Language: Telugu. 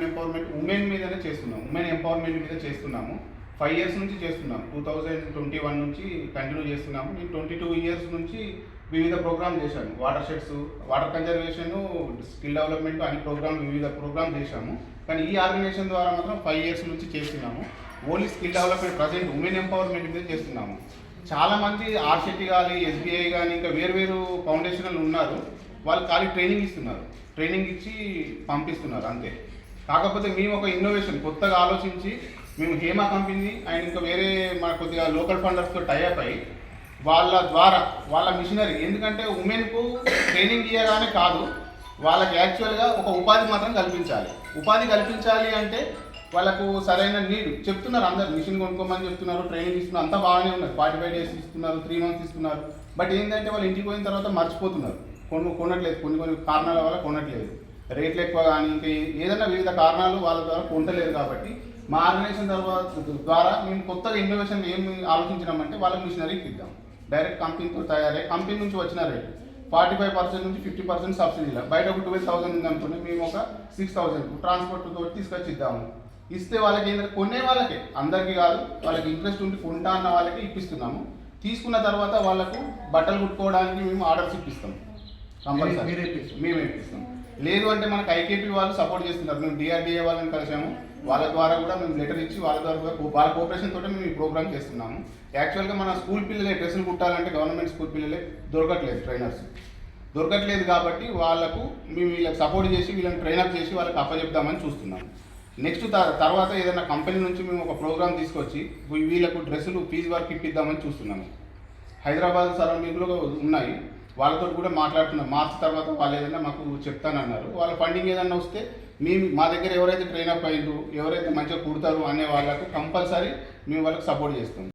ఉమెన్ ఎంపవర్మెంట్ ఉమెన్ మీదనే చేస్తున్నాం, ఉమెన్ ఎంపవర్మెంట్ మీద చేస్తున్నాము. 5 years నుంచి చేస్తున్నాం. 2021 నుంచి కంటిన్యూ చేస్తున్నాము. నేను 22 years నుంచి వివిధ ప్రోగ్రామ్ చేశాను. Water sheds, water conservation, skill development అన్ని వివిధ ప్రోగ్రామ్ చేశాము. కానీ ఈ ఆర్గనైజేషన్ ద్వారా మాత్రం 5 years నుంచి చేస్తున్నాము. Only skill development present women empowerment మీద చేస్తున్నాము. చాలామంది ఆర్షెట్టి కానీ, ఎస్బీఐ కానీ, ఇంకా వేరు ఫౌండేషన్లు ఉన్నారు. వాళ్ళు ఖాళీ ట్రైనింగ్ ఇస్తున్నారు, ట్రైనింగ్ ఇచ్చి పంపిస్తున్నారు అంతే. కాకపోతే మేము ఒక ఇన్నోవేషన్ కొత్తగా ఆలోచించి మేము హేమా కంపెనీ అండ్ ఇంకా వేరే మన కొద్దిగా లోకల్ ఫండర్స్తో టైఅప్ అయ్యి వాళ్ళ ద్వారా వాళ్ళ మిషనరీ, ఎందుకంటే ఉమెన్కు ట్రైనింగ్ ఇవ్వగానే కాదు, వాళ్ళకి యాక్చువల్గా ఒక ఉపాధి మాత్రం కల్పించాలి. ఉపాధి కల్పించాలి అంటే వాళ్ళకు సరైన నీడ్ చెప్తున్నారు, అందరు మిషన్ కొనుక్కోమని చెప్తున్నారు, ట్రైనింగ్ ఇస్తున్నారు, అంతా బాగానే ఉన్నారు. 45 days ఇస్తున్నారు, 3 months ఇస్తున్నారు. బట్ ఏంటంటే వాళ్ళు ఇంటికి పోయిన తర్వాత మర్చిపోతున్నారు, కొనట్లేదు. కొన్ని కారణాల వల్ల కొనట్లేదు, రేట్లు ఎక్కువ కానీ ఇంకా ఏదైనా వివిధ కారణాలు వాళ్ళ ద్వారా కొనలేదు. కాబట్టి మా ఆర్గనైజేషన్ ద్వారా మేము కొత్తగా ఇన్నోవేషన్ ఏమి ఆలోచించినామంటే వాళ్ళకి మిషనరీకి ఇద్దాం. డైరెక్ట్ కంపెనీతో తయారయ్యి కంపెనీ నుంచి వచ్చిన రేటు 45% నుంచి 50% సబ్సిడీలో, బయట ఒక 12,000 ఉంది అనుకుని మేము ఒక 6,000 ట్రాన్స్పోర్ట్ తోటి తీసుకొచ్చి ఇద్దాము. ఇస్తే వాళ్ళకి ఏంటంటే కొనే వాళ్ళకే, అందరికీ కాదు, వాళ్ళకి ఇంట్రెస్ట్ ఉండి కొంటా అన్న వాళ్ళకి ఇప్పిస్తున్నాము. తీసుకున్న తర్వాత వాళ్ళకు బట్టలు కుట్టుకోవడానికి మేము ఆర్డర్స్ ఇప్పిస్తాం, కంపల్సరీ మేమే ఇప్పిస్తాం. లేదు అంటే మనకు ఐకేపీ వాళ్ళు సపోర్ట్ చేస్తున్నారు. మేము డిఆర్డిఏ వాళ్ళని కలిసాము, వాళ్ళ ద్వారా కూడా మేము లెటర్ ఇచ్చి వాళ్ళ ద్వారా కూడా వాళ్ళ కోఆపరేషన్ తోటి మేము ఈ ప్రోగ్రామ్ చేస్తున్నాము. యాక్చువల్గా మన స్కూల్ పిల్లలే డ్రెస్సులు కుట్టాలంటే గవర్నమెంట్ స్కూల్ పిల్లలే దొరకట్లేదు, ట్రైనర్స్ దొరకట్లేదు. కాబట్టి వాళ్ళకు మేము వీళ్ళకి సపోర్ట్ చేసి వీళ్ళని ట్రైనప్ చేసి వాళ్ళకి అప్పచెప్దామని చూస్తున్నాము. నెక్స్ట్ తర్వాత ఏదైనా కంపెనీ నుంచి మేము ఒక ప్రోగ్రామ్ తీసుకొచ్చి వీళ్ళకు డ్రెస్సులు ఫీజు వర్క్ ఇప్పిద్దామని చూస్తున్నాము. హైదరాబాద్ సరౌండింగ్లో ఉన్నాయి, వాళ్ళతో కూడా మాట్లాడుతున్నాం. మార్చి తర్వాత వాళ్ళు ఏదైనా మాకు చెప్తానన్నారు. వాళ్ళ ఫండింగ్ ఏదైనా వస్తే మేము మా దగ్గర ఎవరైతే ట్రైన్ అప్ అయ్యారు, ఎవరైతే మంచిగా కుడతారు అనే వాళ్ళకు కంపల్సరీ మేము వాళ్ళకి సపోర్ట్ చేస్తాం.